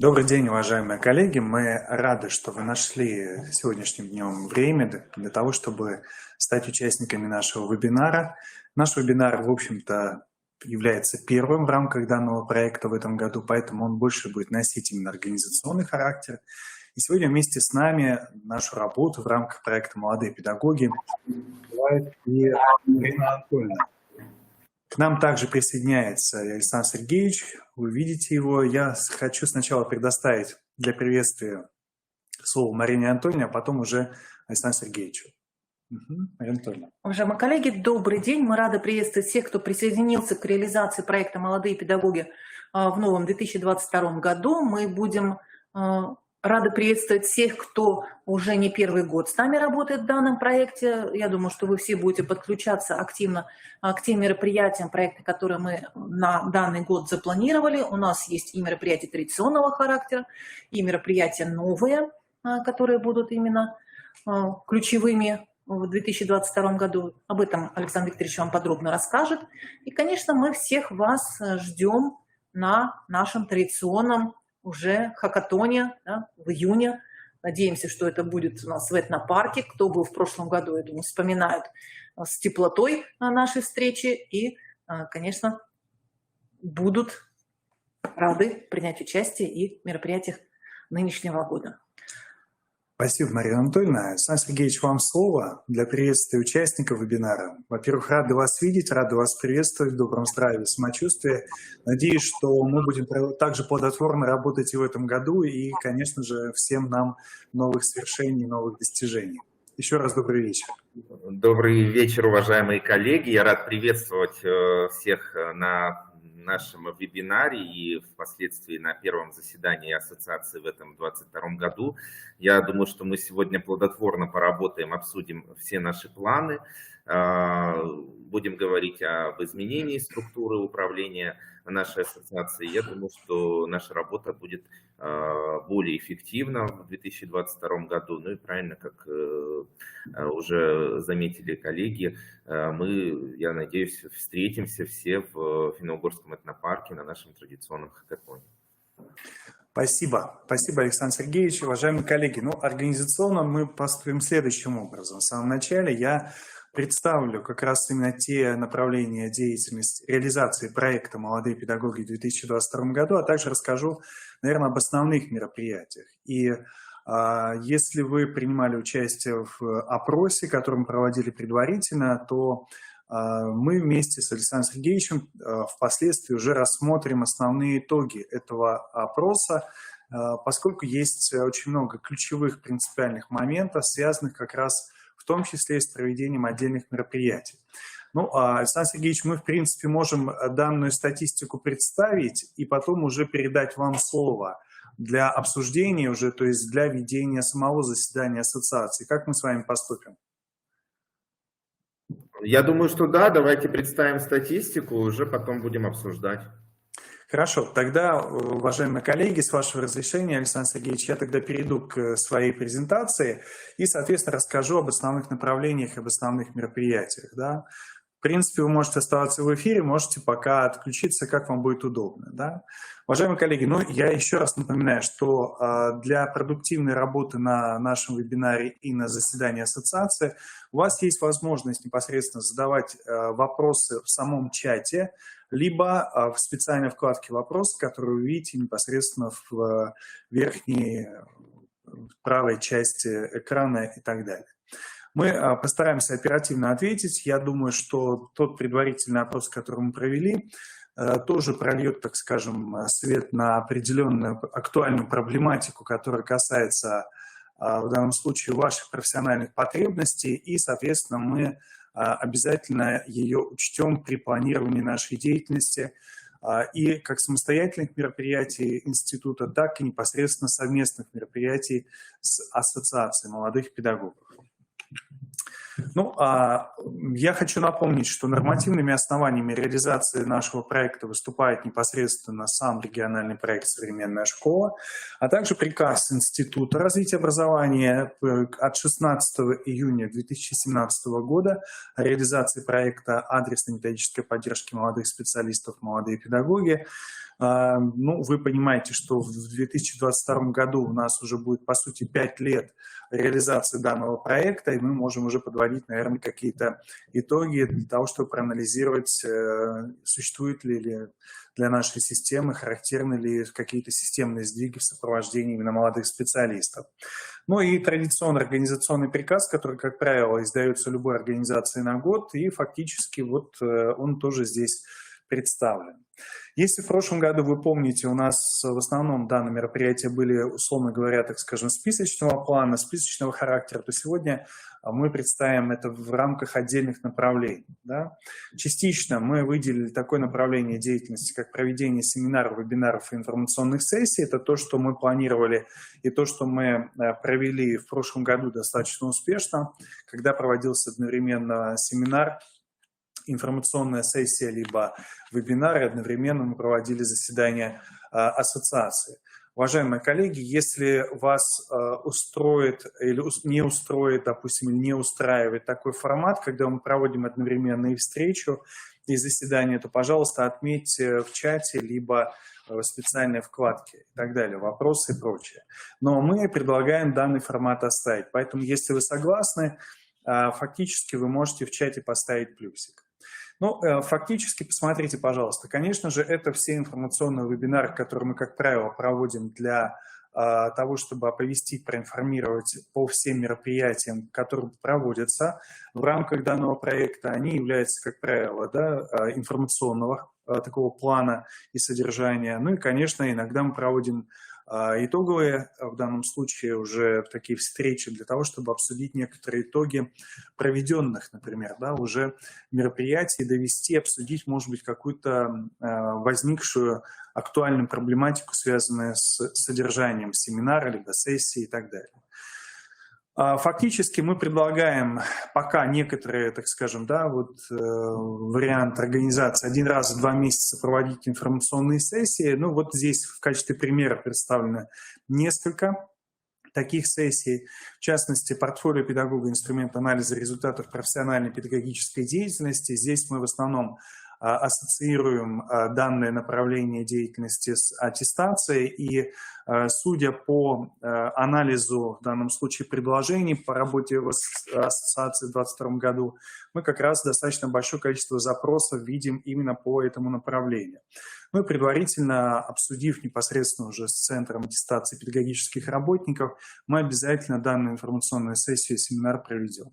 Добрый день, уважаемые коллеги. Мы рады, что вы нашли сегодняшним днем время для того, чтобы стать участниками нашего вебинара. Наш вебинар, в общем-то, является первым в рамках данного проекта в этом году, поэтому он больше будет носить именно организационный характер. И сегодня вместе с нами нашу работу в рамках проекта «Молодые педагоги» открывает и Марина Анатольевна. К нам также присоединяется Александр Сергеевич. Вы видите его. Я хочу сначала предоставить для приветствия слово Марине Анатольевне, а потом уже Александру Сергеевичу. Марина Анатольевна. Уважаемые коллеги, добрый день. Мы рады приветствовать всех, кто присоединился к реализации проекта «Молодые педагоги» в новом 2022 году. Мы будем рады приветствовать всех, кто уже не первый год с нами работает в данном проекте. Я думаю, что вы все будете подключаться активно к тем мероприятиям проекта, которые мы на данный год запланировали. У нас есть и мероприятия традиционного характера, и мероприятия новые, которые будут именно ключевыми в 2022 году. Об этом Александр Викторович вам подробно расскажет. И, конечно, мы всех вас ждем на нашем традиционном уже хакатоне, да, в июне. Надеемся, что это будет у нас в этнопарке. Кто был в прошлом году, я думаю, вспоминают с теплотой нашей встречи. И, конечно, будут рады принять участие и в мероприятиях нынешнего года. Спасибо, Марина Анатольевна. Александр Сергеевич, вам слово для приветствия участников вебинара. Во-первых, рады вас видеть, рады вас приветствовать в добром здравии, самочувствии. Надеюсь, что мы будем также плодотворно работать и в этом году, и, конечно же, всем нам новых свершений, новых достижений. Еще раз добрый вечер. Добрый вечер, уважаемые коллеги. Я рад приветствовать всех на нашем вебинаре и впоследствии на первом заседании ассоциации в этом 2022 году. Я думаю, что мы сегодня плодотворно поработаем, обсудим все наши планы, будем говорить об изменении структуры управления нашей ассоциации. Я думаю, что наша работа будет более эффективна в 2022 году. Ну и правильно, как уже заметили коллеги, мы, я надеюсь, встретимся все в Финно-Угорском этнопарке на нашем традиционном хакатоне. Спасибо. Спасибо, Александр Сергеевич. Уважаемые коллеги, организационно мы поступим следующим образом. В самом начале я представлю как раз именно те направления деятельности, реализации проекта «Молодые педагоги» в 2022 году, а также расскажу, наверное, об основных мероприятиях. И если вы принимали участие в опросе, который мы проводили предварительно, то мы вместе с Александром Сергеевичем впоследствии уже рассмотрим основные итоги этого опроса, поскольку есть очень много ключевых принципиальных моментов, связанных как раз в том числе и с проведением отдельных мероприятий. Александр Сергеевич, мы, в принципе, можем данную статистику представить и потом уже передать вам слово для обсуждения уже, то есть для ведения самого заседания ассоциации. Как мы с вами поступим? Я думаю, что да, давайте представим статистику, уже потом будем обсуждать. Хорошо, тогда, уважаемые коллеги, с вашего разрешения, Александр Сергеевич, я тогда перейду к своей презентации и, соответственно, расскажу об основных направлениях, об основных мероприятиях. Да? В принципе, вы можете оставаться в эфире, можете пока отключиться, как вам будет удобно. Да? Уважаемые коллеги, я еще раз напоминаю, что для продуктивной работы на нашем вебинаре и на заседании ассоциации у вас есть возможность непосредственно задавать вопросы в самом чате, либо в специальной вкладке «Вопросы», которую вы видите непосредственно в верхней правой части экрана и так далее. Мы постараемся оперативно ответить. Я думаю, что тот предварительный опрос, который мы провели, тоже прольет, так скажем, свет на определенную актуальную проблематику, которая касается в данном случае ваших профессиональных потребностей, и, соответственно, мы обязательно ее учтем при планировании нашей деятельности и как самостоятельных мероприятий института, так и непосредственно совместных мероприятий с Ассоциацией молодых педагогов. Ну, я хочу напомнить, что нормативными основаниями реализации нашего проекта выступает непосредственно сам региональный проект «Современная школа», а также приказ Института развития образования от 16 июня 2017 года о реализации проекта адресной методической поддержки молодых специалистов, молодые педагоги. Ну, вы понимаете, что в 2022 году у нас уже будет, по сути, 5 лет реализации данного проекта, и мы можем уже подводить, наверное, какие-то итоги для того, чтобы проанализировать, существуют ли для нашей системы, характерны ли какие-то системные сдвиги в сопровождении именно молодых специалистов. Ну и традиционный организационный приказ, который, как правило, издается любой организацией на год, и фактически вот он тоже здесь представлен. Если в прошлом году, вы помните, у нас в основном данные мероприятия были, условно говоря, так скажем, списочного плана, списочного характера, то сегодня мы представим это в рамках отдельных направлений. Да? Частично мы выделили такое направление деятельности, как проведение семинаров, вебинаров и информационных сессий. Это то, что мы планировали и то, что мы провели в прошлом году достаточно успешно, когда проводился одновременно семинар, информационная сессия, либо вебинары, одновременно мы проводили заседание ассоциации. Уважаемые коллеги, если вас устроит или не устроит, допустим, или не устраивает такой формат, когда мы проводим одновременно и встречу, и заседание, то, пожалуйста, отметьте в чате, либо в специальной вкладке и так далее, вопросы и прочее. Но мы предлагаем данный формат оставить, поэтому, если вы согласны, фактически вы можете в чате поставить плюсик. Ну, фактически, посмотрите, пожалуйста, конечно же, это все информационные вебинары, которые мы, как правило, проводим для того, чтобы оповестить, проинформировать по всем мероприятиям, которые проводятся в рамках данного проекта. Они являются, как правило, да, информационного такого плана и содержания. Ну и, конечно, иногда мы проводим итоговые, в данном случае, уже такие встречи для того, чтобы обсудить некоторые итоги проведенных, например, да, уже мероприятий, довести, обсудить, может быть, какую-то возникшую актуальную проблематику, связанную с содержанием семинара, либо сессии и так далее. Фактически мы предлагаем пока некоторые, так скажем, да, вот, вариант организации 1 раз в 2 месяца проводить информационные сессии. Ну вот здесь в качестве примера представлено несколько таких сессий. В частности, портфолио педагога, инструмент анализа результатов профессиональной педагогической деятельности. Здесь мы в основном ассоциируем данное направление деятельности с аттестацией, и судя по анализу, в данном случае, предложений по работе в ассоциации в 2022 году, мы как раз достаточно большое количество запросов видим именно по этому направлению. Ну и предварительно обсудив непосредственно уже с Центром аттестации педагогических работников, мы обязательно данную информационную сессию и семинар проведем.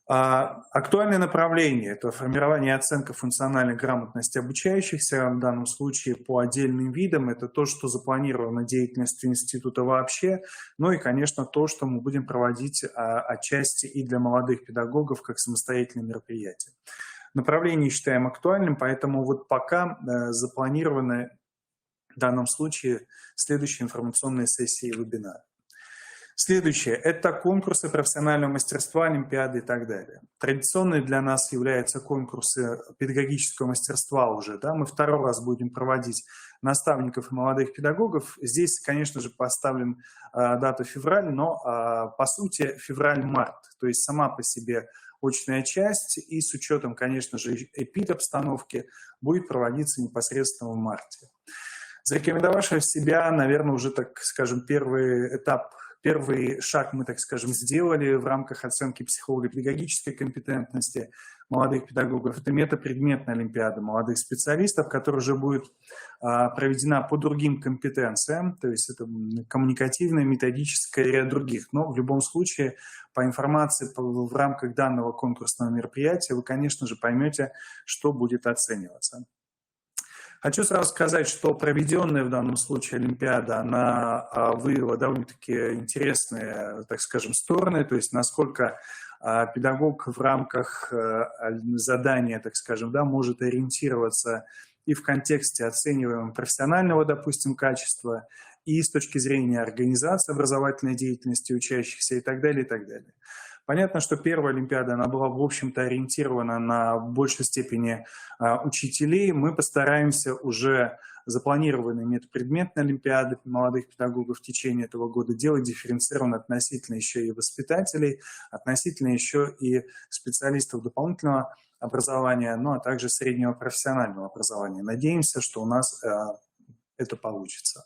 Актуальное направление – это формирование и оценка функциональной грамотности обучающихся, в данном случае по отдельным видам. Это то, что запланировано деятельностью института вообще, ну и, конечно, то, что мы будем проводить отчасти и для молодых педагогов как самостоятельное мероприятие. Направление считаем актуальным, поэтому вот пока запланированы в данном случае следующие информационные сессии и вебинары. Следующее – это конкурсы профессионального мастерства, олимпиады и так далее. Традиционные для нас являются конкурсы педагогического мастерства уже. Да? Мы 2-й раз будем проводить наставников и молодых педагогов. Здесь, конечно же, поставлен дата февраль, но по сути февраль-март. То есть сама по себе очная часть и с учетом, конечно же, эпид-обстановки будет проводиться непосредственно в марте. Зарекомендовавший себя, наверное, уже, так скажем, первый шаг мы, так скажем, сделали в рамках оценки психолого-педагогической компетентности молодых педагогов. Это метапредметная олимпиада молодых специалистов, которая уже будет проведена по другим компетенциям, то есть это коммуникативная, методическая и ряд других. Но в любом случае, по информации в рамках данного конкурсного мероприятия, вы, конечно же, поймете, что будет оцениваться. Хочу сразу сказать, что проведенная в данном случае Олимпиада, она выявила довольно-таки интересные, так скажем, стороны, то есть насколько педагог в рамках задания, так скажем, да, может ориентироваться и в контексте оцениваемого профессионального, допустим, качества, и с точки зрения организации образовательной деятельности учащихся и так далее, и так далее. Понятно, что первая Олимпиада, она была, в общем-то, ориентирована на большей степени учителей. Мы постараемся уже запланированные межпредметные Олимпиады молодых педагогов в течение этого года делать дифференцированно относительно еще и воспитателей, относительно еще и специалистов дополнительного образования, ну а также среднего профессионального образования. Надеемся, что у нас это получится.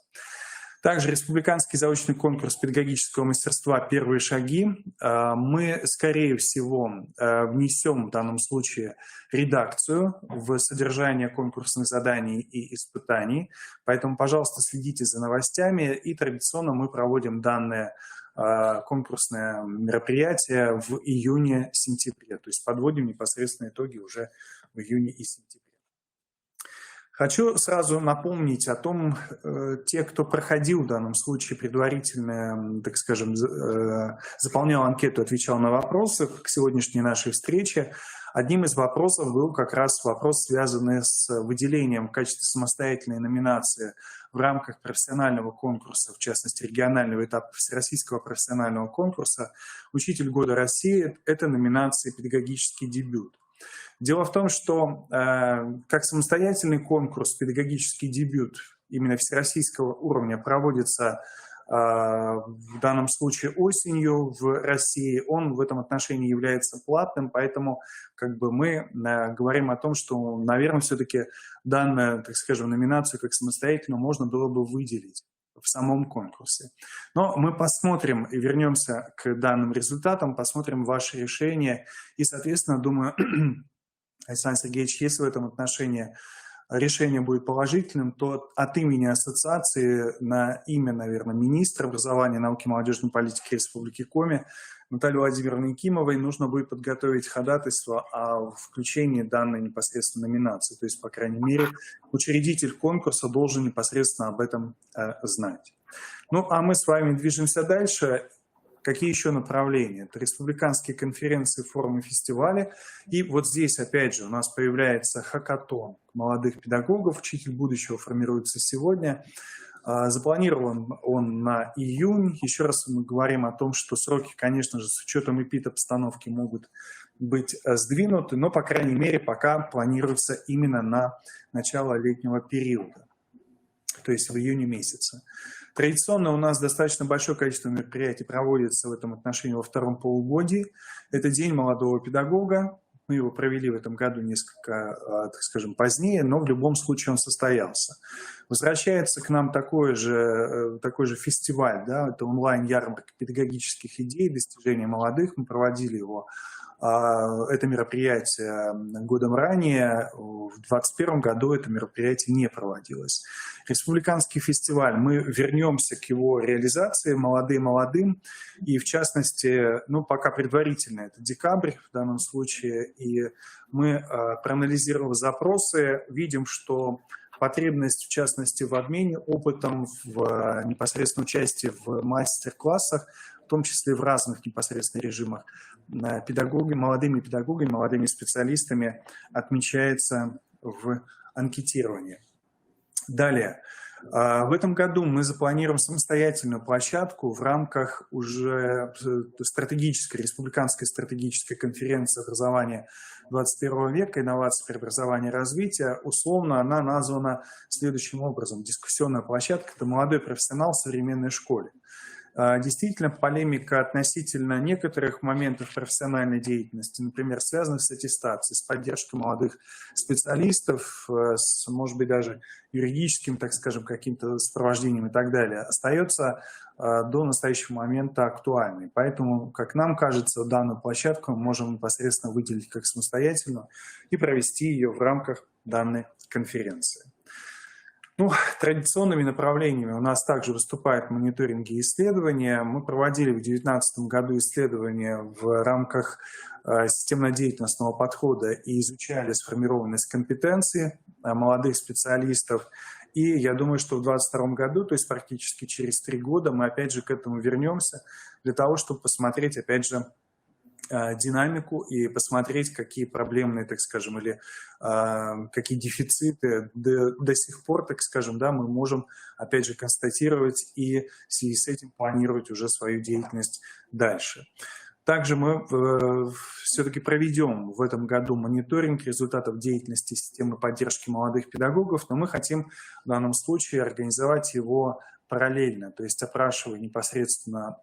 Также республиканский заочный конкурс педагогического мастерства «Первые шаги». Мы, скорее всего, внесем в данном случае редакцию в содержание конкурсных заданий и испытаний. Поэтому, пожалуйста, следите за новостями. И традиционно мы проводим данное конкурсное мероприятие в июне-сентябре. То есть подводим непосредственно итоги уже в июне и сентябре. Хочу сразу напомнить о том, те, кто проходил в данном случае предварительно, так скажем, заполнял анкету, отвечал на вопросы к сегодняшней нашей встрече. Одним из вопросов был как раз вопрос, связанный с выделением в качестве самостоятельной номинации в рамках профессионального конкурса, в частности регионального этапа Всероссийского профессионального конкурса «Учитель года России» – это номинация «Педагогический дебют». Дело в том, что как самостоятельный конкурс «Педагогический дебют» именно всероссийского уровня проводится в данном случае осенью в России, он в этом отношении является платным, поэтому как бы мы говорим о том, что, наверное, все-таки данную, так скажем, номинацию как самостоятельную можно было бы выделить в самом конкурсе. Но мы посмотрим и вернемся к данным результатам, посмотрим ваши решения и, соответственно, думаю, Александр Сергеевич, если в этом отношении решение будет положительным, то от имени ассоциации на имя, наверное, министра образования, науки и молодежной политики Республики Коми Натальи Владимировны Якимовой нужно будет подготовить ходатайство о включении данной непосредственно номинации. То есть, по крайней мере, учредитель конкурса должен непосредственно об этом знать. Ну, а мы с вами движемся дальше. Какие еще направления? Это республиканские конференции, форумы, фестивали. И вот здесь, опять же, у нас появляется хакатон молодых педагогов. Учитель будущего формируется сегодня. Запланирован он на июнь. Еще раз мы говорим о том, что сроки, конечно же, с учетом эпид-обстановки могут быть сдвинуты, но, по крайней мере, пока планируется именно на начало летнего периода, то есть в июне месяце. Традиционно у нас достаточно большое количество мероприятий проводится в этом отношении во втором полугодии. Это День молодого педагога. Мы его провели в этом году несколько, так скажем, позднее, но в любом случае он состоялся. Возвращается к нам такой же фестиваль, да, это онлайн-ярмарка педагогических идей, достижения молодых. Мы проводили его, это мероприятие годом ранее, в 2021 году это мероприятие не проводилось. Республиканский фестиваль, мы вернемся к его реализации «Молодые молодым», и в частности, ну пока предварительно, это декабрь в данном случае, и мы, проанализировав запросы, видим, что потребность, в частности, в обмене опытом, в непосредственном участии в мастер-классах, в том числе в разных непосредственно режимах, молодыми специалистами отмечается в анкетировании. Далее. В этом году мы запланируем самостоятельную площадку в рамках уже республиканской стратегической конференции образования 21 века, инновации, преобразования и развития. Условно она названа следующим образом. Дискуссионная площадка – это молодой профессионал в современной школе. Действительно, полемика относительно некоторых моментов профессиональной деятельности, например, связанных с аттестацией, с поддержкой молодых специалистов, с, может быть, даже юридическим, так скажем, каким-то сопровождением и так далее, остается до настоящего момента актуальной. Поэтому, как нам кажется, данную площадку мы можем непосредственно выделить как самостоятельную и провести ее в рамках данной конференции. Ну, традиционными направлениями у нас также выступают мониторинги и исследования. Мы проводили в 2019 году исследования в рамках системно-деятельностного подхода и изучали сформированность компетенций молодых специалистов. И я думаю, что в 2022 году, то есть практически через 3 года, мы опять же к этому вернемся для того, чтобы посмотреть, опять же, динамику и посмотреть, какие проблемные, так скажем, или какие дефициты до сих пор, так скажем, да, мы можем, опять же, констатировать и в связи с этим планировать уже свою деятельность дальше. Также мы все-таки проведем в этом году мониторинг результатов деятельности системы поддержки молодых педагогов, но мы хотим в данном случае организовать его параллельно, то есть опрашивая непосредственно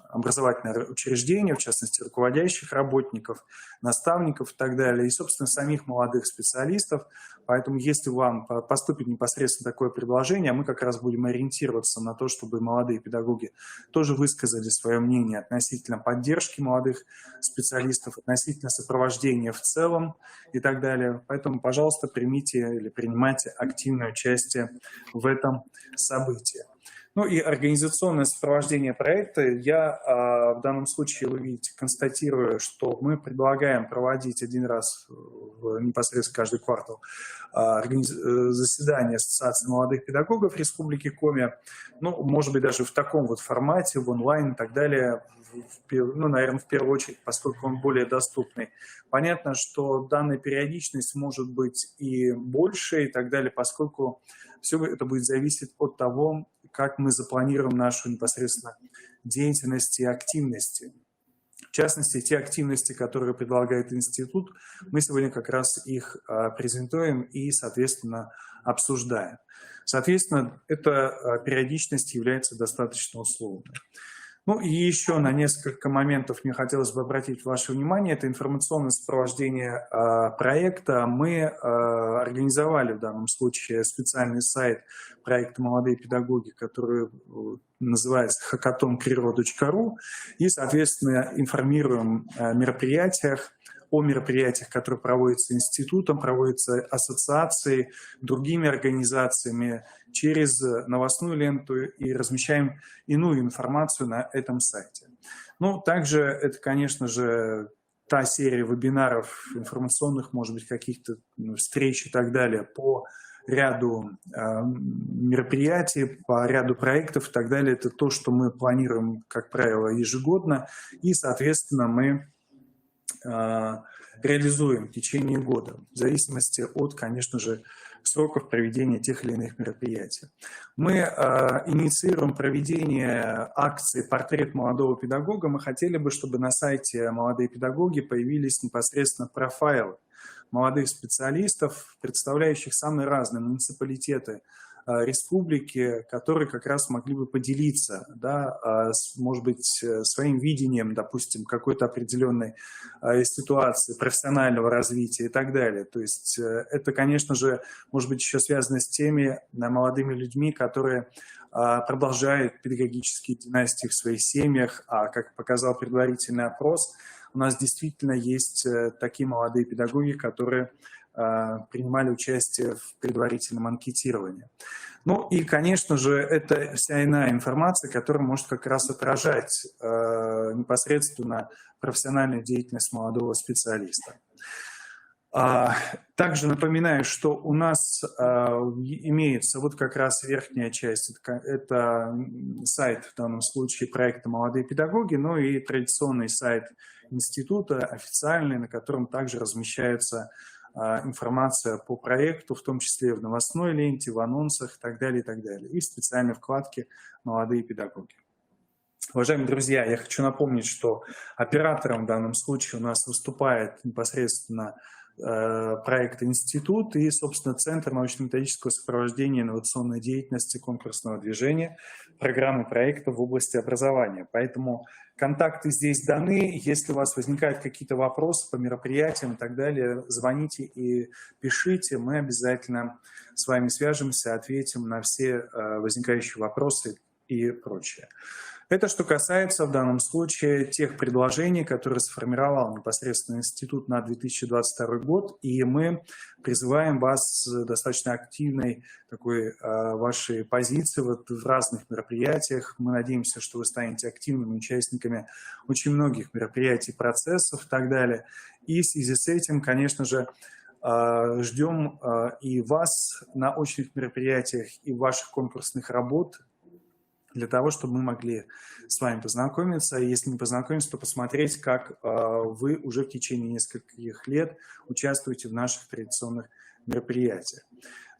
образовательные учреждения, в частности, руководящих работников, наставников и так далее, и, собственно, самих молодых специалистов. Поэтому, если вам поступит непосредственно такое предложение, мы как раз будем ориентироваться на то, чтобы молодые педагоги тоже высказали свое мнение относительно поддержки молодых специалистов, относительно сопровождения в целом и так далее. Поэтому, пожалуйста, примите или принимайте активное участие в этом событии. Ну и организационное сопровождение проекта я в данном случае, вы видите, констатирую, что мы предлагаем проводить один раз непосредственно каждый квартал заседание Ассоциации молодых педагогов Республики Коми, ну, может быть, даже в таком вот формате, в онлайн и так далее, ну, наверное, в первую очередь, поскольку он более доступный. Понятно, что данная периодичность может быть и больше и так далее, поскольку все это будет зависеть от того, как мы запланируем нашу непосредственно деятельность и активности. В частности, те активности, которые предлагает институт, мы сегодня как раз их презентуем и, соответственно, обсуждаем. Соответственно, эта периодичность является достаточно условной. Ну и еще на несколько моментов мне хотелось бы обратить ваше внимание. Это информационное сопровождение проекта. Мы организовали в данном случае специальный сайт проекта «Молодые педагоги», который называется hackathon.kiro.ru, и, соответственно, информируем о мероприятиях, которые проводятся институтом, проводятся ассоциацией, другими организациями через новостную ленту и размещаем иную информацию на этом сайте. Ну, также это, конечно же, та серия вебинаров информационных, может быть, каких-то встреч и так далее по ряду мероприятий, по ряду проектов и так далее. Это то, что мы планируем, как правило, ежегодно, и, соответственно, мы реализуем в течение года, в зависимости от, конечно же, сроков проведения тех или иных мероприятий. Мы инициируем проведение акции «Портрет молодого педагога». Мы хотели бы, чтобы на сайте «Молодые педагоги» появились непосредственно профайлы молодых специалистов, представляющих самые разные муниципалитеты республики, которые как раз могли бы поделиться, да, может быть, своим видением, допустим, какой-то определенной ситуации, профессионального развития и так далее. То есть это, конечно же, может быть, еще связано с теми молодыми людьми, которые продолжают педагогические династии в своих семьях, а как показал предварительный опрос, у нас действительно есть такие молодые педагоги, которые принимали участие в предварительном анкетировании. Ну и, конечно же, это вся иная информация, которая может как раз отражать непосредственно профессиональную деятельность молодого специалиста. Также напоминаю, что у нас имеется вот как раз верхняя часть, это сайт в данном случае проекта «Молодые педагоги», ну и традиционный сайт института, официальный, на котором также размещается информация по проекту, в том числе в новостной ленте, в анонсах и так далее, и так далее. И в специальной вкладке «Молодые педагоги». Уважаемые друзья, я хочу напомнить, что оператором в данном случае у нас выступает непосредственно проект «Институт» и, собственно, Центр научно-методического сопровождения инновационной деятельности конкурсного движения, программы проекта в области образования. Поэтому контакты здесь даны. Если у вас возникают какие-то вопросы по мероприятиям и так далее, звоните и пишите. Мы обязательно с вами свяжемся, ответим на все возникающие вопросы и прочее. Это что касается в данном случае тех предложений, которые сформировал непосредственно институт на 2022 год, и мы призываем вас с достаточно активной такой вашей позиции вот в разных мероприятиях. Мы надеемся, что вы станете активными участниками очень многих мероприятий, процессов и так далее. И в связи с этим, конечно же, ждем и вас на очных мероприятиях и ваших конкурсных работ, для того, чтобы мы могли с вами познакомиться. Если не познакомиться, то посмотреть, как вы уже в течение нескольких лет участвуете в наших традиционных мероприятиях.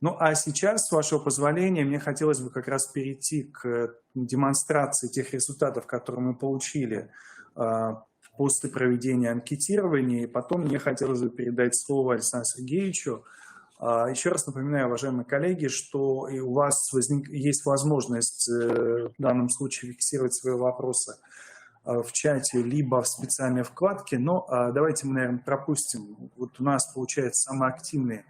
Ну а сейчас, с вашего позволения, мне хотелось бы как раз перейти к демонстрации тех результатов, которые мы получили после проведения анкетирования. И потом мне хотелось бы передать слово Александру Сергеевичу. Еще раз напоминаю, уважаемые коллеги, что и у вас есть возможность в данном случае фиксировать свои вопросы в чате, либо в специальной вкладке. Но давайте мы, наверное, пропустим. Вот у нас, получается, самые активные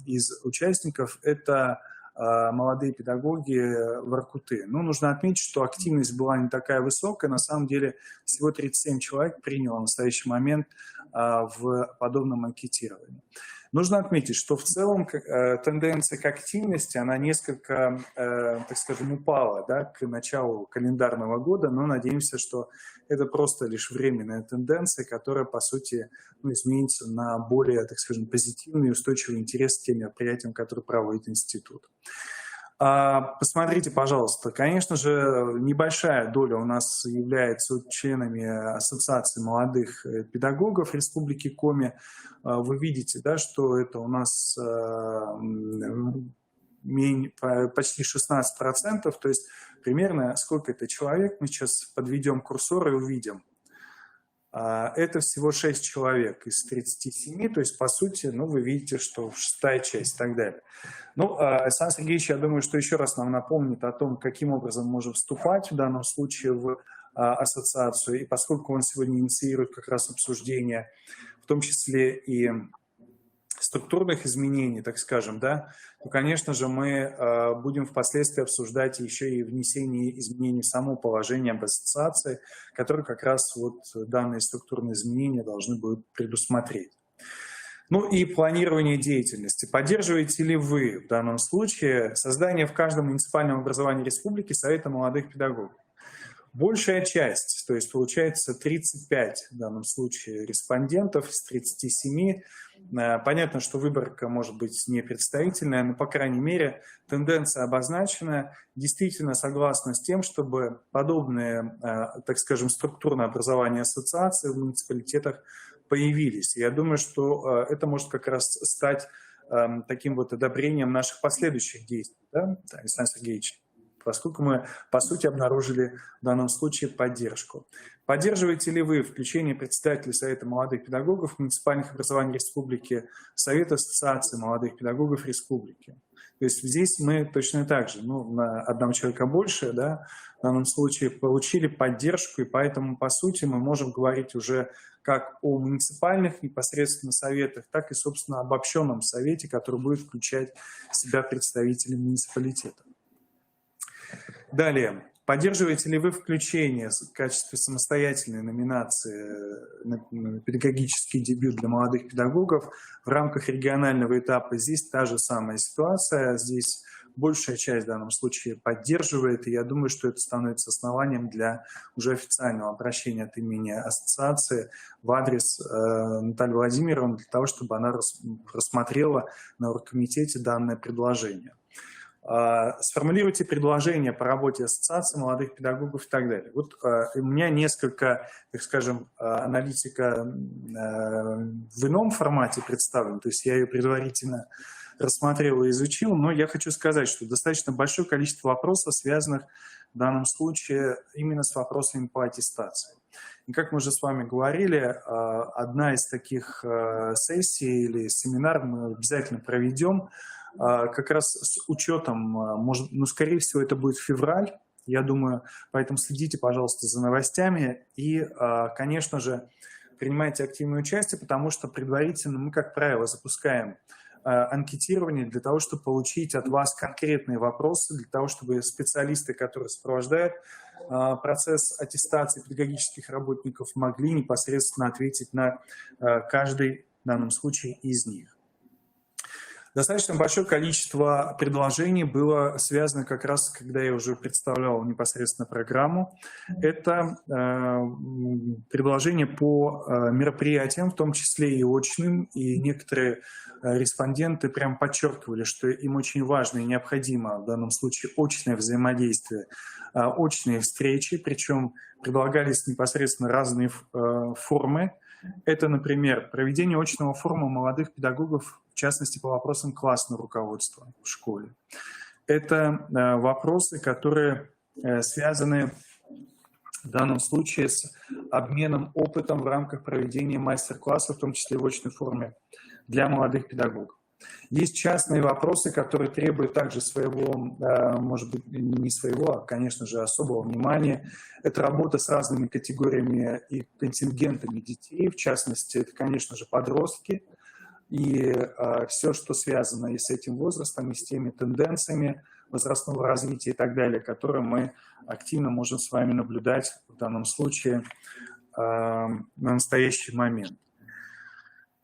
из участников – это молодые педагоги Воркуты. Но нужно отметить, что активность была не такая высокая. На самом деле всего 37 человек приняло в настоящий момент в подобном анкетировании. Нужно отметить, что в целом тенденция к активности, она несколько, так скажем, упала, да, к началу календарного года, но надеемся, что это просто лишь временная тенденция, которая, по сути, изменится на более, так скажем, позитивный и устойчивый интерес к тем мероприятиям, которые проводит институт. Посмотрите, пожалуйста, конечно же, небольшая доля у нас является членами Ассоциации молодых педагогов Республики Коми. Вы видите, да, что это у нас почти 16%, то есть примерно сколько это человек, мы сейчас подведем курсор и увидим. Это всего 6 человек из 37, то есть, по сути, вы видите, что 6-я часть и так далее. Александр Сергеевич, я думаю, что еще раз нам напомнит о том, каким образом мы можем вступать в данном случае в ассоциацию, и поскольку он сегодня инициирует как раз обсуждение, в том числе и структурных изменений, так скажем, да, то, конечно же, мы будем впоследствии обсуждать еще и внесение изменений в само положение об ассоциации, которые как раз вот данные структурные изменения должны будут предусмотреть. И планирование деятельности. Поддерживаете ли вы в данном случае создание в каждом муниципальном образовании республики Совета молодых педагогов? Большая часть, то есть получается 35 в данном случае респондентов из 37. Понятно, что выборка может быть не представительная, но, по крайней мере, тенденция обозначена. Действительно согласна с тем, чтобы подобные, так скажем, структурное образование ассоциаций в муниципалитетах появились. Я думаю, что это может как раз стать таким вот одобрением наших последующих действий, да, Александр Сергеевич? Поскольку мы, по сути, обнаружили в данном случае поддержку. Поддерживаете ли вы включение председателя Совета молодых педагогов муниципальных образований республики в Совет ассоциации молодых педагогов республики? То есть здесь мы точно так же, на одного человека больше, да, в данном случае получили поддержку, и поэтому, по сути, мы можем говорить уже как о муниципальных непосредственно советах, так и, собственно, обобщенном совете, который будет включать в себя представителей муниципалитета. Далее. Поддерживаете ли вы включение в качестве самостоятельной номинации на педагогический дебют для молодых педагогов в рамках регионального этапа? Здесь та же самая ситуация. Здесь большая часть в данном случае поддерживает, и я думаю, что это становится основанием для уже официального обращения от имени ассоциации в адрес Натальи Владимировны, для того, чтобы она рассмотрела на оргкомитете данное предложение. Сформулируйте предложение по работе ассоциации молодых педагогов и так далее. Вот у меня несколько, так скажем, аналитика в ином формате представлена, то есть я ее предварительно рассмотрел и изучил, но я хочу сказать, что достаточно большое количество вопросов, связанных в данном случае именно с вопросами по аттестации. И как мы уже с вами говорили, одна из таких сессий или семинар мы обязательно проведем, как раз с учетом, скорее всего, это будет февраль, я думаю, поэтому следите, пожалуйста, за новостями и, конечно же, принимайте активное участие, потому что предварительно мы, как правило, запускаем анкетирование для того, чтобы получить от вас конкретные вопросы, для того, чтобы специалисты, которые сопровождают процесс аттестации педагогических работников, могли непосредственно ответить на каждый, в данном случае, из них. Достаточно большое количество предложений было связано как раз, когда я уже представлял непосредственно программу. Это предложения по мероприятиям, в том числе и очным, и некоторые респонденты прям подчеркивали, что им очень важно и необходимо в данном случае очное взаимодействие, очные встречи, причем предлагались непосредственно разные формы. Это, например, проведение очного форума молодых педагогов, в частности, по вопросам классного руководства в школе. Это вопросы, которые связаны в данном случае с обменом опытом в рамках проведения мастер-классов, в том числе в очной форме, для молодых педагогов. Есть частные вопросы, которые требуют также своего, может быть, не своего, а, конечно же, особого внимания. Это работа с разными категориями и контингентами детей, в частности, это, конечно же, подростки, и все, что связано и с этим возрастом, и с теми тенденциями возрастного развития и так далее, которые мы активно можем с вами наблюдать в данном случае на настоящий момент.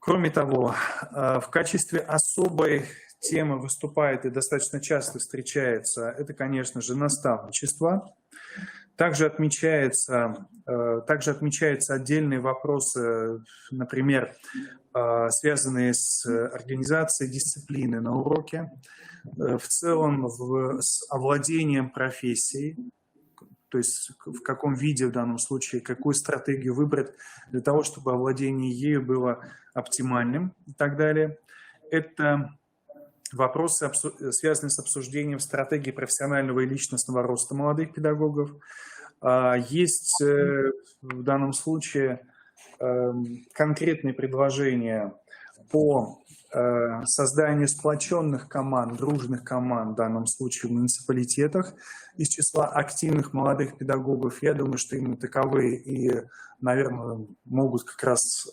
Кроме того, в качестве особой темы выступает и достаточно часто встречается, это, конечно же, наставничество. Также отмечаются отдельные вопросы, например, связанные с организацией дисциплины на уроке, в целом с овладением профессией, то есть в каком виде в данном случае, какую стратегию выбрать для того, чтобы овладение ею было оптимальным и так далее. Это вопросы, связанные с обсуждением стратегии профессионального и личностного роста молодых педагогов. Есть в данном случае конкретные предложения по созданию сплоченных команд, дружных команд, в данном случае в муниципалитетах, из числа активных молодых педагогов. Я думаю, что именно таковые и, наверное, могут как раз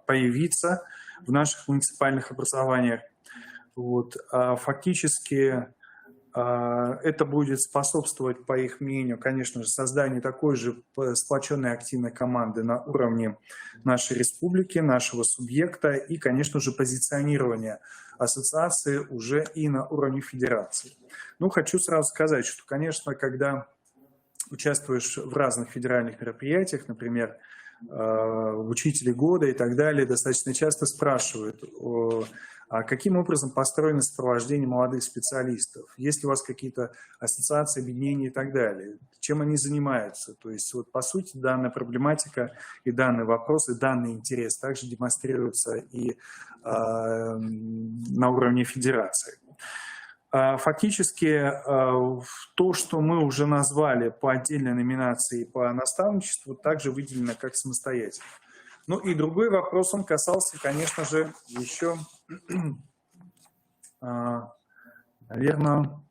появиться в наших муниципальных образованиях. Вот. Фактически это будет способствовать, по их мнению, конечно же, созданию такой же сплоченной активной команды на уровне нашей республики, нашего субъекта и, конечно же, позиционирования ассоциации уже и на уровне федерации. Ну, хочу сразу сказать, что, конечно, когда участвуешь в разных федеральных мероприятиях, например, в «Учителе года» и так далее, достаточно часто спрашивают, каким образом построено сопровождение молодых специалистов, есть ли у вас какие-то ассоциации, объединения и так далее, чем они занимаются. То есть, вот, по сути, данная проблематика и данный вопрос, и данный интерес также демонстрируются и на уровне федерации. Фактически то, что мы уже назвали по отдельной номинации по наставничеству, также выделено как самостоятельно. Ну и другой вопрос, он касался, конечно же, еще, наверное,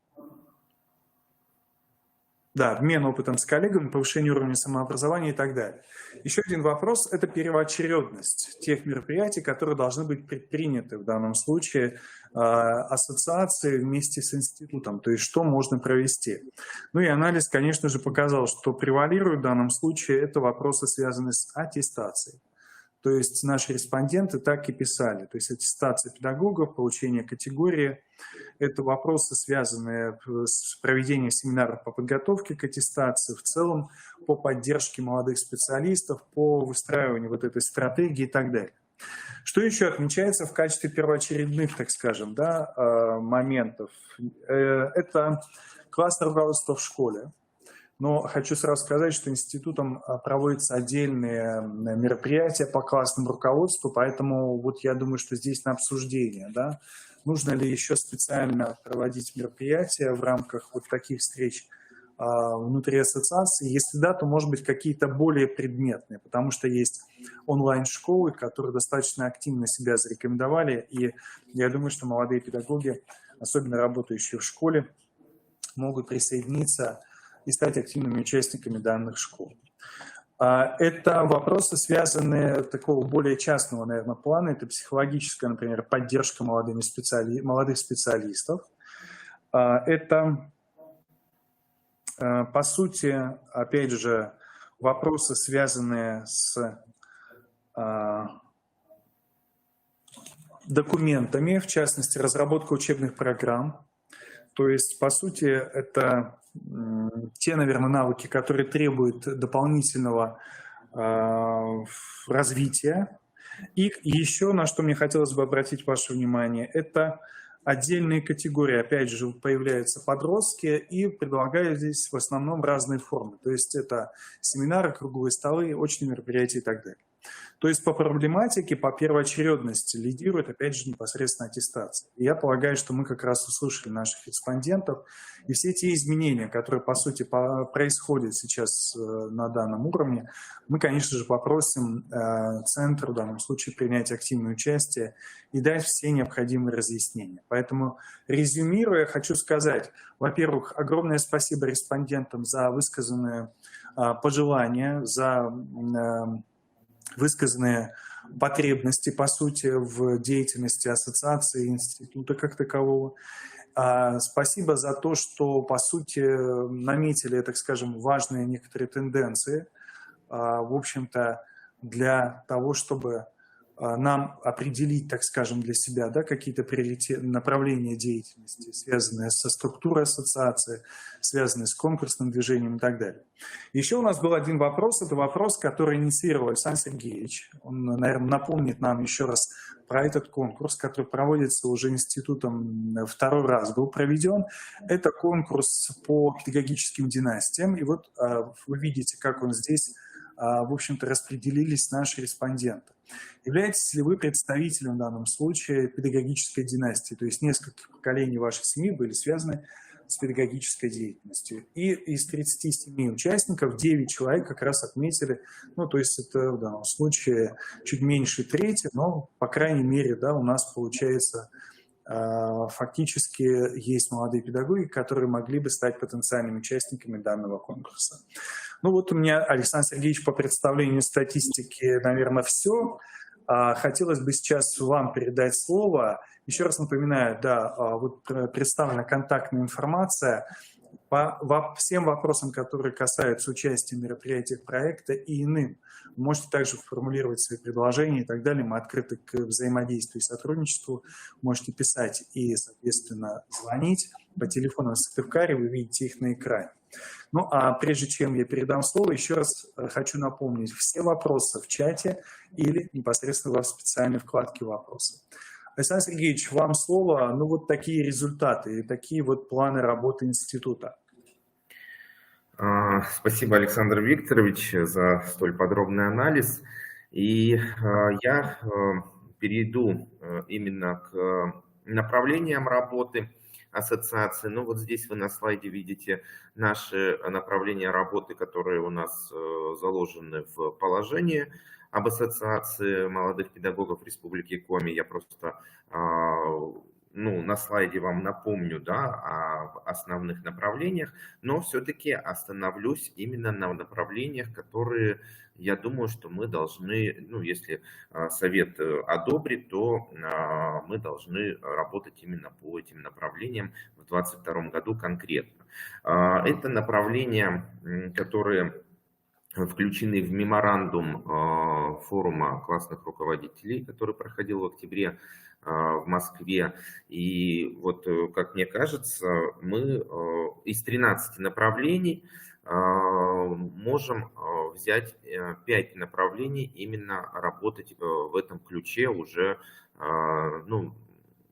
да, обмен опытом с коллегами, повышение уровня самообразования и так далее. Еще один вопрос – это первоочередность тех мероприятий, которые должны быть предприняты в данном случае ассоциацией вместе с институтом, то есть что можно провести. Ну и анализ, конечно же, показал, что превалирует в данном случае это вопросы, связанные с аттестацией. То есть наши респонденты так и писали. То есть аттестация педагогов, получение категории – это вопросы, связанные с проведением семинаров по подготовке к аттестации, в целом по поддержке молодых специалистов, по выстраиванию вот этой стратегии и так далее. Что еще отмечается в качестве первоочередных, так скажем, да, моментов? Это классное руководство в школе. Но хочу сразу сказать, что институтом проводятся отдельные мероприятия по классному руководству, поэтому вот я думаю, что здесь на обсуждение, да, нужно ли еще специально проводить мероприятия в рамках вот таких встреч внутри ассоциации. Если да, то, может быть, какие-то более предметные, потому что есть онлайн-школы, которые достаточно активно себя зарекомендовали, и я думаю, что молодые педагоги, особенно работающие в школе, могут присоединиться и стать активными участниками данных школ. Это вопросы, связанные такого более частного, наверное, плана. Это психологическая, например, поддержка молодых специалистов. Это, по сути, опять же, вопросы, связанные с документами, в частности, разработка учебных программ. То есть, по сути, это те, наверное, навыки, которые требуют дополнительного развития. И еще, на что мне хотелось бы обратить ваше внимание, это отдельные категории. Опять же, появляются подростки и предлагают здесь в основном разные формы. То есть это семинары, круглые столы, очные мероприятия и так далее. То есть по проблематике, по первоочередности лидирует, опять же, непосредственно аттестация. И я полагаю, что мы как раз услышали наших респондентов, и все те изменения, которые, по сути, происходят сейчас на данном уровне, мы, конечно же, попросим Центр, в данном случае, принять активное участие и дать все необходимые разъяснения. Поэтому, резюмируя, хочу сказать, во-первых, огромное спасибо респондентам за высказанные пожелания, за высказанные потребности, по сути, в деятельности ассоциации, института как такового. Спасибо за то, что, по сути, наметили, так скажем, важные некоторые тенденции, в общем-то, для того, чтобы нам определить, так скажем, для себя, да, какие-то направления деятельности, связанные со структурой ассоциации, связанные с конкурсным движением и так далее. Еще у нас был один вопрос, это вопрос, который инициировал Александр Сергеевич. Он, наверное, напомнит нам еще раз про этот конкурс, который проводится уже институтом, второй раз был проведен. Это конкурс по педагогическим династиям, и вот вы видите, как он здесь, в общем-то, распределились наши респонденты. Являетесь ли вы представителем в данном случае педагогической династии, то есть несколько поколений вашей семьи были связаны с педагогической деятельностью. И из 37 участников 9 человек как раз отметили, ну, то есть это в данном случае чуть меньше трети, но, по крайней мере, да, у нас получается, фактически есть молодые педагоги, которые могли бы стать потенциальными участниками данного конкурса. Ну вот у меня, Александр Сергеевич, по представлению статистики, наверное, все. Хотелось бы сейчас вам передать слово. Еще раз напоминаю, да, вот представлена контактная информация по всем вопросам, которые касаются участия в мероприятиях проекта и иным. Вы можете также формулировать свои предложения и так далее. Мы открыты к взаимодействию и сотрудничеству. Можете писать и, соответственно, звонить. По телефону в Сыктывкаре вы видите их на экране. Ну, а прежде чем я передам слово, еще раз хочу напомнить, все вопросы в чате или непосредственно в специальной вкладке «Вопросы». Александр Сергеевич, вам слово. Ну, вот такие результаты, такие вот планы работы института. Спасибо, Александр Викторович, за столь подробный анализ. И я перейду именно к направлениям работы ассоциации. Ну вот здесь вы на слайде видите наши направления работы, которые у нас заложены в положении об ассоциации молодых педагогов Республики Коми. Я просто на слайде вам напомню, да, о основных направлениях, но все-таки остановлюсь именно на направлениях, которые, я думаю, что мы должны, ну, если совет одобрит, то мы должны работать именно по этим направлениям в 2022 году конкретно. Это направления, которые включены в меморандум форума классных руководителей, который проходил в октябре в Москве. И вот, как мне кажется, мы из 13 направлений можем взять 5 направлений, именно работать в этом ключе, уже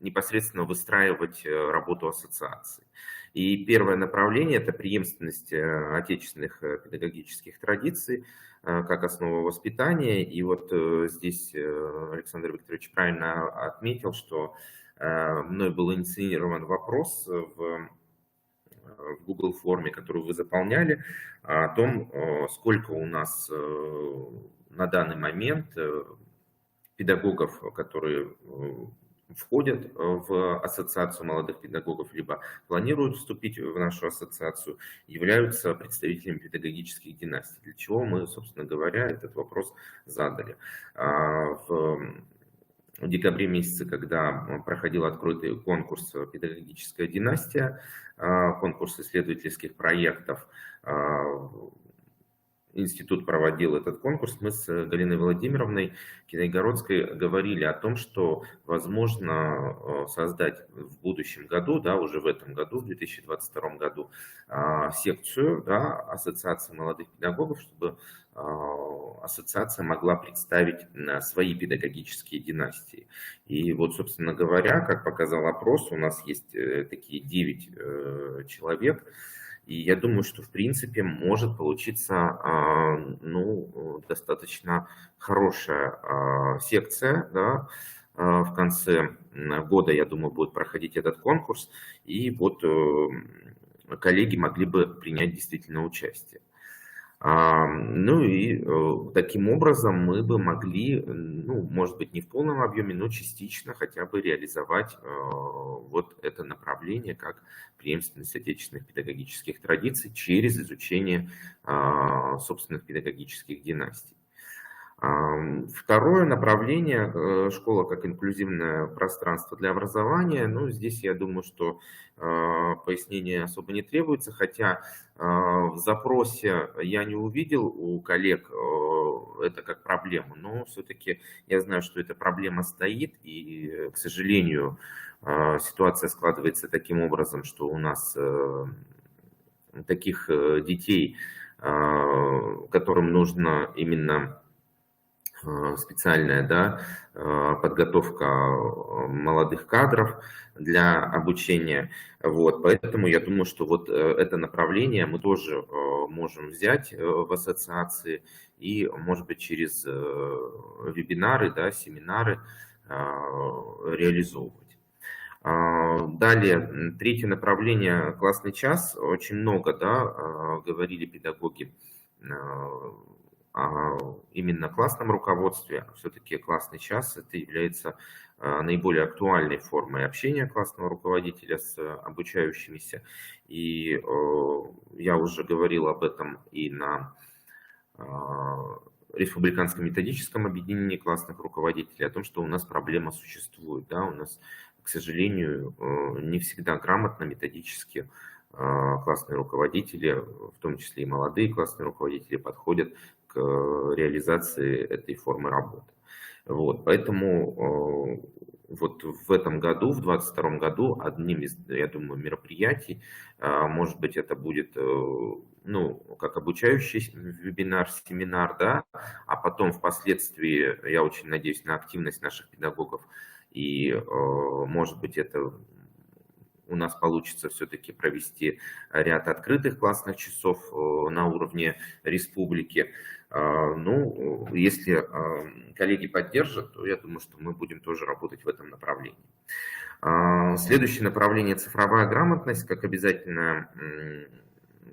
непосредственно выстраивать работу ассоциации. И первое направление – это преемственность отечественных педагогических традиций как основа воспитания. И вот здесь Александр Викторович правильно отметил, что мной был инициирован вопрос в Google форме, которую вы заполняли, о том, сколько у нас на данный момент педагогов, которые входят в ассоциацию молодых педагогов, либо планируют вступить в нашу ассоциацию, являются представителями педагогических династий. Для чего мы, собственно говоря, этот вопрос задали. В декабре месяце, когда проходил открытый конкурс «Педагогическая династия», конкурс исследовательских проектов, институт проводил этот конкурс, мы с Галиной Владимировной Китайгородской говорили о том, что возможно создать в будущем году, да, уже в этом году, в 2022 году, секцию, да, Ассоциации молодых педагогов, чтобы ассоциация могла представить свои педагогические династии. И вот, собственно говоря, как показал опрос, у нас есть такие 9 человек. И я думаю, что в принципе может получиться достаточно хорошая секция, да. В конце года, я думаю, будет проходить этот конкурс, и вот коллеги могли бы принять действительно участие. Ну и таким образом мы бы могли, может быть, не в полном объеме, но частично хотя бы реализовать вот это направление как преемственность отечественных педагогических традиций через изучение собственных педагогических династий. Второе направление – школа как инклюзивное пространство для образования. Здесь я думаю, что пояснения особо не требуется, хотя в запросе я не увидел у коллег это как проблему, но все-таки я знаю, что эта проблема стоит, и, к сожалению, ситуация складывается таким образом, что у нас таких детей, которым нужно именно специальная подготовка молодых кадров для обучения. Вот, поэтому я думаю, что вот это направление мы тоже можем взять в ассоциации и, может быть, через вебинары, семинары реализовывать. Далее, третье направление – классный час. Очень много говорили педагоги именно классном руководстве. Все-таки классный час это является наиболее актуальной формой общения классного руководителя с обучающимися. И я уже говорил об этом и на Республиканском методическом объединении классных руководителей, о том, что у нас проблема существует. У нас, к сожалению, не всегда грамотно методически классные руководители, в том числе и молодые классные руководители, подходят к реализации этой формы работы. Вот, поэтому вот в этом году, в 2022 году, одним из, я думаю, мероприятий, может быть, это будет, как обучающий вебинар, семинар, а потом впоследствии, я очень надеюсь на активность наших педагогов, и, может быть, это у нас получится все-таки провести ряд открытых классных часов на уровне республики. Если коллеги поддержат, то я думаю, что мы будем тоже работать в этом направлении. Следующее направление – цифровая грамотность, как обязательная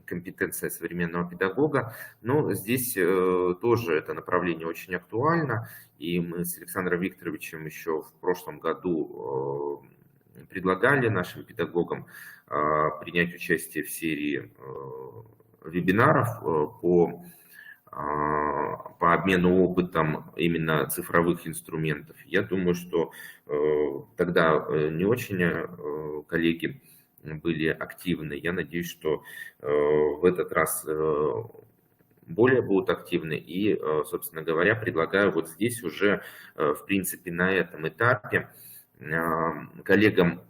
компетенция современного педагога. Но здесь тоже это направление очень актуально, и мы с Александром Викторовичем еще в прошлом году предлагали нашим педагогам принять участие в серии вебинаров по обмену опытом именно цифровых инструментов. Я думаю, что тогда не очень коллеги были активны. Я надеюсь, что в этот раз более будут активны. И, собственно говоря, предлагаю вот здесь уже, в принципе, на этом этапе коллегам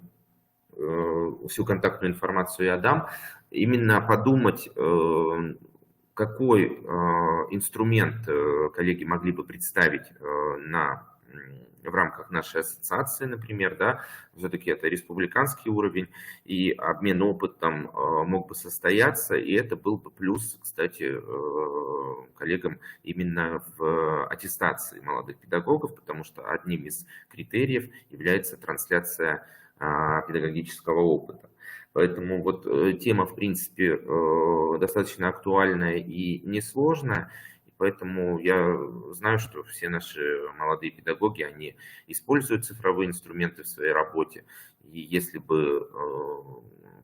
всю контактную информацию я дам, именно подумать, какой инструмент коллеги могли бы представить в рамках нашей ассоциации, например, все-таки это республиканский уровень, и обмен опытом мог бы состояться, и это был бы плюс, кстати, коллегам именно в аттестации молодых педагогов, потому что одним из критериев является трансляция педагогического опыта. Поэтому вот тема, в принципе, достаточно актуальная и несложная. Поэтому я знаю, что все наши молодые педагоги, они используют цифровые инструменты в своей работе. И если бы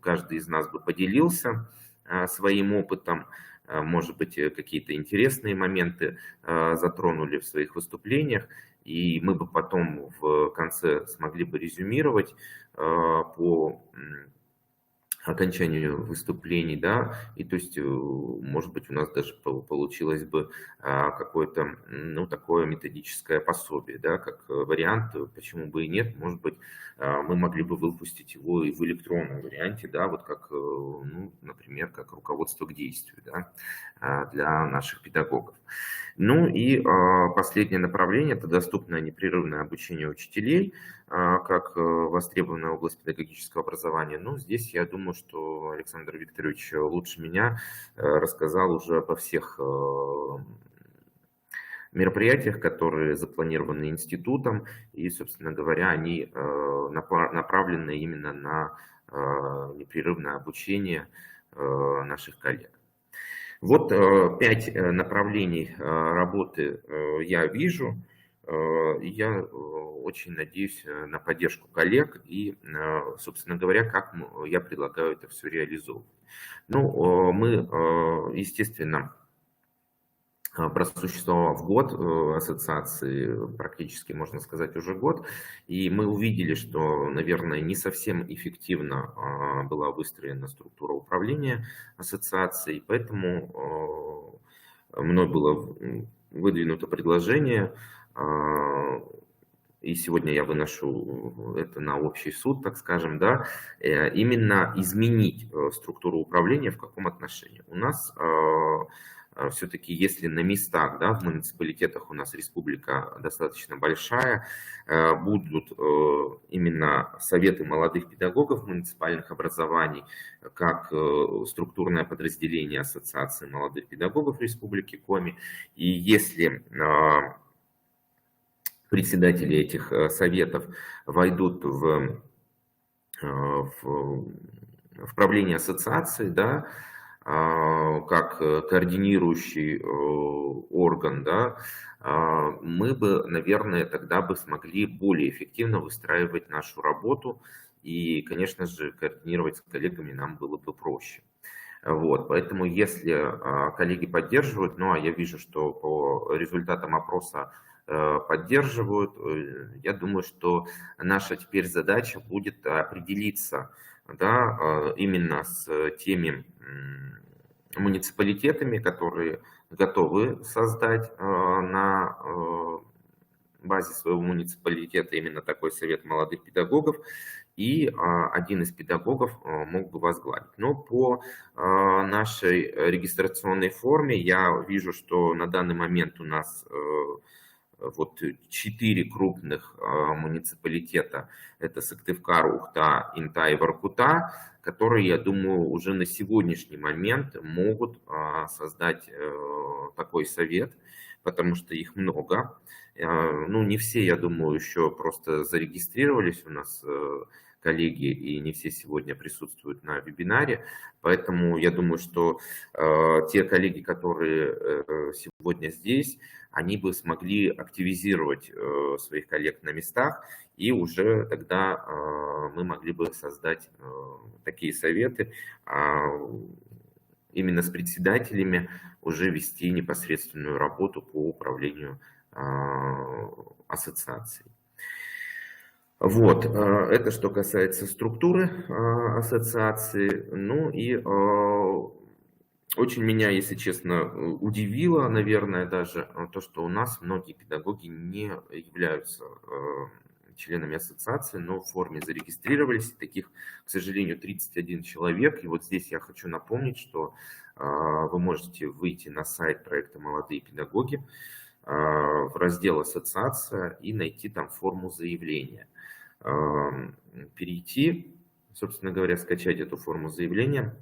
каждый из нас бы поделился своим опытом, может быть, какие-то интересные моменты затронули в своих выступлениях, и мы бы потом в конце смогли бы резюмировать по окончанию выступлений, и то есть, может быть, у нас даже получилось бы какое-то, такое методическое пособие, как вариант, почему бы и нет, может быть, мы могли бы выпустить его и в электронном варианте, вот как, например, как руководство к действию, для наших педагогов. И последнее направление – это доступное непрерывное обучение учителей, как востребованная область педагогического образования. Здесь, я думаю, думаю, что Александр Викторович лучше меня рассказал уже обо всех мероприятиях, которые запланированы институтом, и, собственно говоря, они направлены именно на непрерывное обучение наших коллег. Вот 5 направлений работы я вижу. Я очень надеюсь на поддержку коллег и, собственно говоря, как я предлагаю это все реализовывать. Ну, мы, естественно, просуществовав год ассоциации, практически, можно сказать, уже год, и мы увидели, что, наверное, не совсем эффективно была выстроена структура управления ассоциацией, поэтому мной было выдвинуто предложение, и сегодня я выношу это на общий суд, так скажем, да, именно изменить структуру управления в каком отношении. У нас все-таки, если на местах, да, в муниципалитетах у нас республика достаточно большая, будут именно советы молодых педагогов муниципальных образований, как структурное подразделение Ассоциации молодых педагогов Республики Коми. И если председатели этих советов войдут в правление ассоциации, да, как координирующий орган, да, мы бы, наверное, тогда бы смогли более эффективно выстраивать нашу работу, и, конечно же, координировать с коллегами нам было бы проще. Вот, поэтому если коллеги поддерживают, ну а я вижу, что по результатам опроса поддерживают, я думаю, что наша теперь задача будет определиться, да, именно с теми муниципалитетами, которые готовы создать на базе своего муниципалитета именно такой совет молодых педагогов, и один из педагогов мог бы возглавить. Но по нашей регистрационной форме я вижу, что на данный момент у нас вот 4 крупных муниципалитета, это Сыктывкар, Ухта, Инта и Воркута, которые, я думаю, уже на сегодняшний момент могут создать такой совет, потому что их много. Ну, не все, я думаю, еще просто зарегистрировались у нас коллеги, и не все сегодня присутствуют на вебинаре, поэтому я думаю, что те коллеги, которые сегодня здесь, они бы смогли активизировать своих коллег на местах, и уже тогда мы могли бы создать такие советы, именно с председателями уже вести непосредственную работу по управлению ассоциацией. Вот, это что касается структуры ассоциации. Ну и очень меня, если честно, удивило, наверное, даже то, что у нас многие педагоги не являются членами ассоциации, но в форме зарегистрировались. Таких, к сожалению, 31 человек. И вот здесь я хочу напомнить, что вы можете выйти на сайт проекта «Молодые педагоги», в раздел «Ассоциация» и найти там форму заявления. Перейти, собственно говоря, скачать эту форму заявления,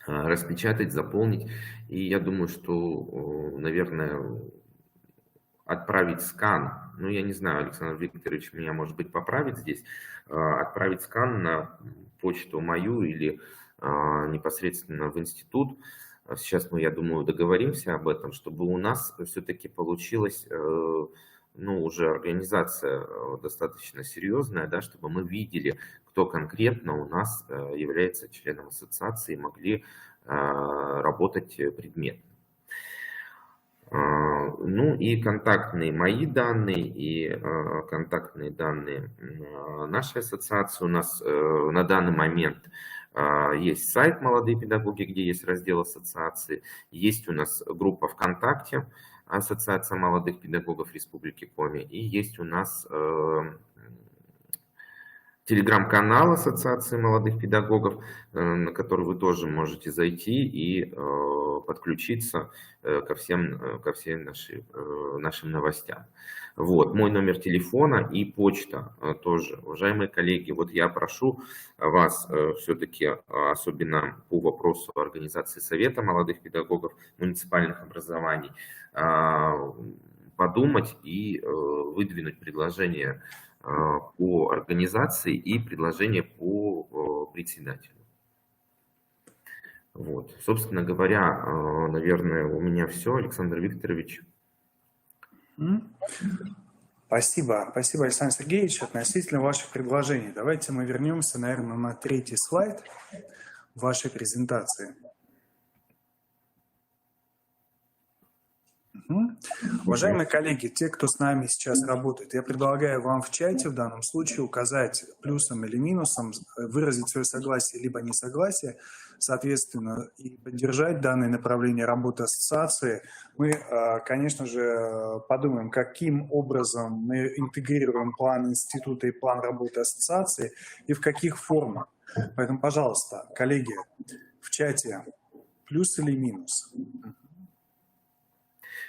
распечатать, заполнить. И я думаю, что, наверное, отправить скан, ну, я не знаю, Александр Викторович меня, может быть, поправит здесь, отправить скан на почту мою или непосредственно в институт. Сейчас мы, я думаю, договоримся об этом, чтобы у нас все-таки получилась, ну, уже организация достаточно серьезная, да, чтобы мы видели, кто конкретно у нас является членом ассоциации и могли работать предметно. Ну и контактные мои данные и контактные данные нашей ассоциации. У нас на данный момент есть сайт «Молодые педагоги», где есть раздел ассоциации. Есть у нас группа ВКонтакте «Ассоциация молодых педагогов Республики Коми». И есть у нас телеграм-канал Ассоциации молодых педагогов, на который вы тоже можете зайти и подключиться ко всем нашим новостям. Вот, мой номер телефона и почта тоже. Уважаемые коллеги, вот я прошу вас все-таки, особенно по вопросу организации Совета молодых педагогов муниципальных образований, подумать и выдвинуть предложение по организации и предложение по председателю. Вот. Собственно говоря, наверное, у меня все. Александр Викторович. Спасибо. Спасибо, Александр Сергеевич. Относительно ваших предложений, давайте мы вернемся, наверное, на третий слайд вашей презентации. Уважаемые коллеги, те, кто с нами сейчас работает, я предлагаю вам в чате в данном случае указать плюсом или минусом, выразить свое согласие либо несогласие, соответственно, и поддержать данное направление работы ассоциации. Мы, конечно же, подумаем, каким образом мы интегрируем план института и план работы ассоциации и в каких формах. Поэтому, пожалуйста, коллеги, в чате плюс или минус.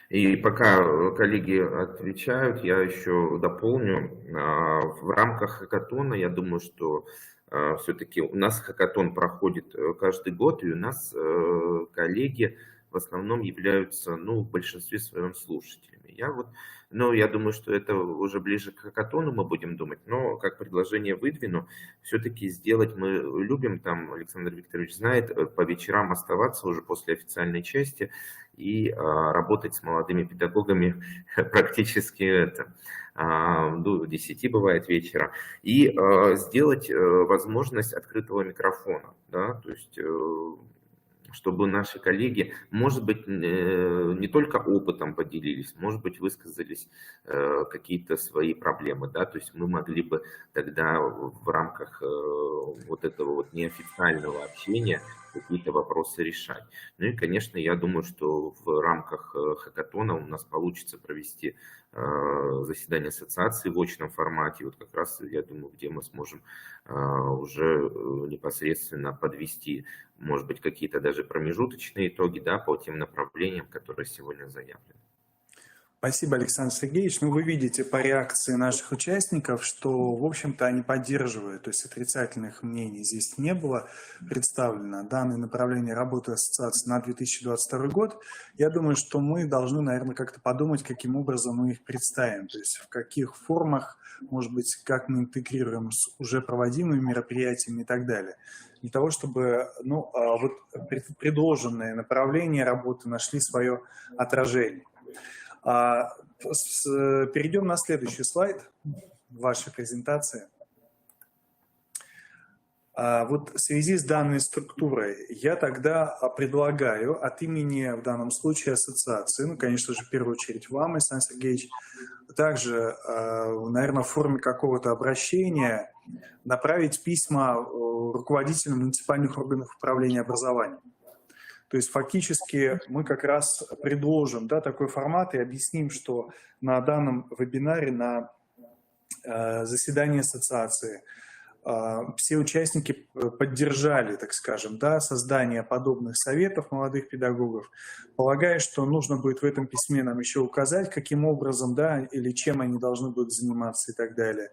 И пока коллеги отвечают, я еще дополню. В рамках хакатона, я думаю, что все-таки у нас хакатон проходит каждый год, и у нас коллеги в основном являются, в большинстве своем слушателями. Я думаю, что это уже ближе к хакатону мы будем думать, но как предложение выдвину, все-таки сделать мы любим, там Александр Викторович знает, по вечерам оставаться уже после официальной части и работать с молодыми педагогами практически до 10 бывает вечера, и сделать возможность открытого микрофона, да, то есть чтобы наши коллеги, может быть, не только опытом поделились, может быть, высказались какие-то свои проблемы, да, то есть мы могли бы тогда в рамках вот этого вот неофициального общения какие-то вопросы решать. Ну и, конечно, я думаю, что в рамках хакатона у нас получится провести заседание ассоциации в очном формате. Вот как раз, я думаю, где мы сможем уже непосредственно подвести, может быть, какие-то даже промежуточные итоги, да, по тем направлениям, которые сегодня заявлены. Спасибо, Александр Сергеевич. Вы видите по реакции наших участников, что, в общем-то, они поддерживают, то есть отрицательных мнений здесь не было представлено. Данное направление работы ассоциации на 2022 год. Я думаю, что мы должны, наверное, как-то подумать, каким образом мы их представим, то есть в каких формах, может быть, как мы интегрируем с уже проводимыми мероприятиями и так далее. Для того, чтобы вот предложенные направления работы нашли свое отражение. Перейдем на следующий слайд вашей презентации. Вот в связи с данной структурой я тогда предлагаю от имени, в данном случае, ассоциации, конечно же, в первую очередь вам, Александр Сергеевич, также, наверное, в форме какого-то обращения направить письма руководителям муниципальных органов управления образованием. То есть фактически мы как раз предложим, да, такой формат и объясним, что на данном вебинаре, на заседании ассоциации все участники поддержали, так скажем, да, создание подобных советов молодых педагогов, полагая, что нужно будет в этом письме нам еще указать, каким образом, да, или чем они должны будут заниматься и так далее,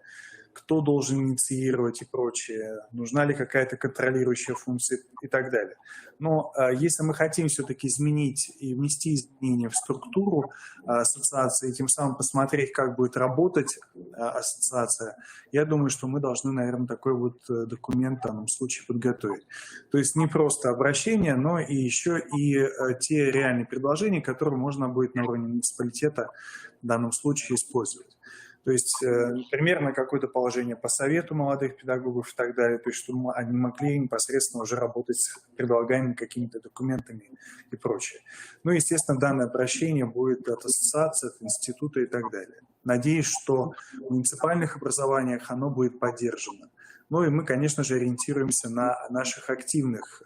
кто должен инициировать и прочее, нужна ли какая-то контролирующая функция и так далее. Но если мы хотим все-таки изменить и внести изменения в структуру ассоциации, и тем самым посмотреть, как будет работать ассоциация, я думаю, что мы должны, наверное, такой вот документ в данном случае подготовить. То есть не просто обращение, но и еще и те реальные предложения, которые можно будет на уровне муниципалитета в данном случае использовать. То есть примерно какое-то положение по совету молодых педагогов и так далее, то есть чтобы они могли непосредственно уже работать с предлагаемыми какими-то документами и прочее. Ну, естественно, данное обращение будет от ассоциации, от института и так далее. Надеюсь, что в муниципальных образованиях оно будет поддержано. Ну и мы, конечно же, ориентируемся на наших активных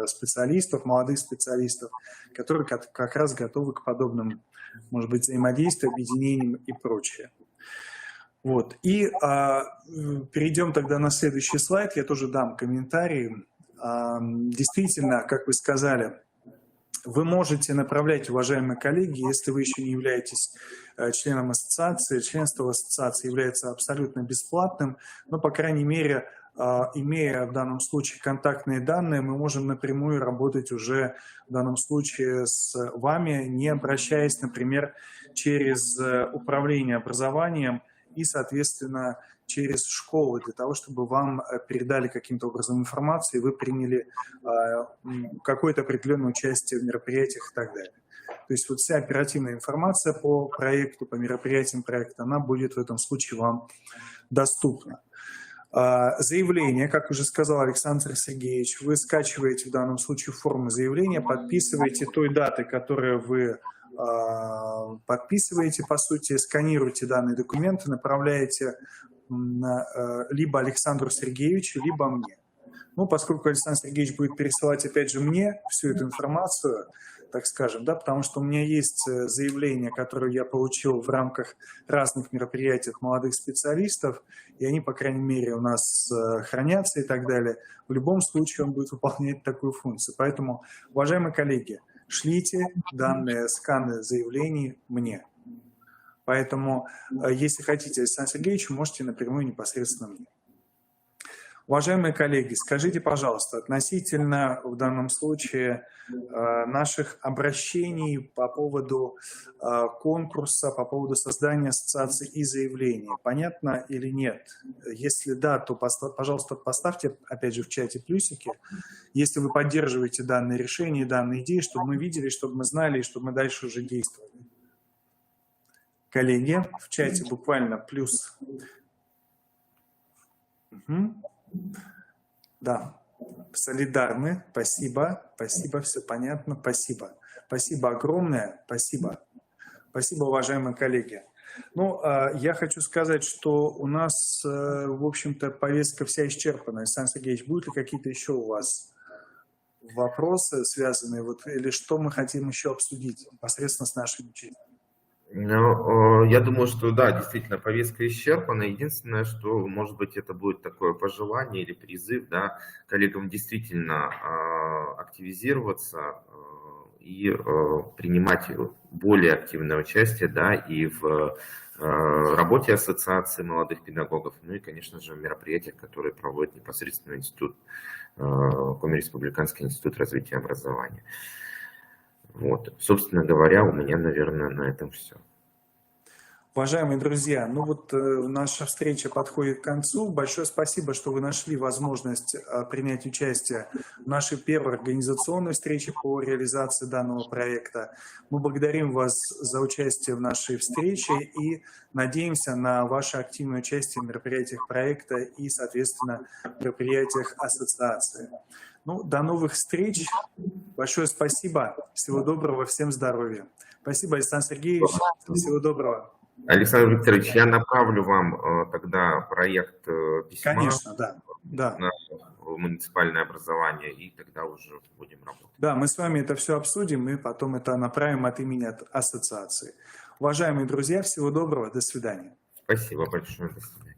специалистов, молодых специалистов, которые как раз готовы к подобным, может быть, взаимодействию, объединениям и прочее. Вот. И перейдем тогда на следующий слайд. Я тоже дам комментарии. Действительно, как вы сказали, вы можете направлять, уважаемые коллеги, если вы еще не являетесь членом ассоциации. Членство в ассоциации является абсолютно бесплатным, но, по крайней мере, имея в данном случае контактные данные, мы можем напрямую работать уже в данном случае с вами, не обращаясь, например, через управление образованием и, соответственно, через школы, для того, чтобы вам передали каким-то образом информацию, и вы приняли какое-то определенное участие в мероприятиях и так далее. То есть вот вся оперативная информация по проекту, по мероприятиям проекта, она будет в этом случае вам доступна. Заявление, как уже сказал Александр Сергеевич, вы скачиваете в данном случае форму заявления, подписываете той даты, которую вы подписываете, по сути, сканируете данные документы, направляете либо Александру Сергеевичу, либо мне. Ну, поскольку Александр Сергеевич будет пересылать, опять же, мне всю эту информацию, так скажем, да, потому что у меня есть заявление, которое я получил в рамках разных мероприятий от молодых специалистов, и они, по крайней мере, у нас хранятся и так далее. В любом случае он будет выполнять такую функцию. Поэтому, уважаемые коллеги, шлите данные сканы заявлений мне. Поэтому, если хотите, Александр Сергеевич, можете напрямую непосредственно мне. Уважаемые коллеги, скажите, пожалуйста, относительно в данном случае наших обращений по поводу конкурса, по поводу создания ассоциации и заявления, понятно или нет? Если да, то, пожалуйста, поставьте, опять же, в чате плюсики, если вы поддерживаете данные решения, данные идеи, чтобы мы видели, чтобы мы знали, и чтобы мы дальше уже действовали. Коллеги, в чате буквально плюс. Угу. Да, солидарны, спасибо, спасибо, все понятно, спасибо. Спасибо огромное, спасибо. Спасибо, уважаемые коллеги. Ну, я хочу сказать, что у нас, в общем-то, повестка вся исчерпана. Александр Сергеевич, будут ли какие-то еще у вас вопросы, связанные, вот, или что мы хотим еще обсудить непосредственно с нашими участниками? Ну, я думаю, что да, действительно, повестка исчерпана. Единственное, что, может быть, это будет такое пожелание или призыв, да, коллегам действительно активизироваться и принимать более активное участие, да, и в работе ассоциации молодых педагогов, ну и, конечно же, в мероприятиях, которые проводит непосредственно институт, Коми-Республиканский институт развития образования. Вот, собственно говоря, у меня, наверное, на этом все. Уважаемые друзья, ну вот наша встреча подходит к концу. Большое спасибо, что вы нашли возможность принять участие в нашей первой организационной встрече по реализации данного проекта. Мы благодарим вас за участие в нашей встрече и надеемся на ваше активное участие в мероприятиях проекта и, соответственно, мероприятиях ассоциации. Ну, до новых встреч. Большое спасибо. Всего доброго. Всем здоровья. Спасибо, Александр Сергеевич. Всего доброго. Александр Викторович, я направлю вам тогда проект письма. Конечно, да. Да. На муниципальное образование, и тогда уже будем работать. Да, мы с вами это все обсудим, и потом это направим от имени ассоциации. Уважаемые друзья, всего доброго. До свидания. Спасибо большое. До свидания.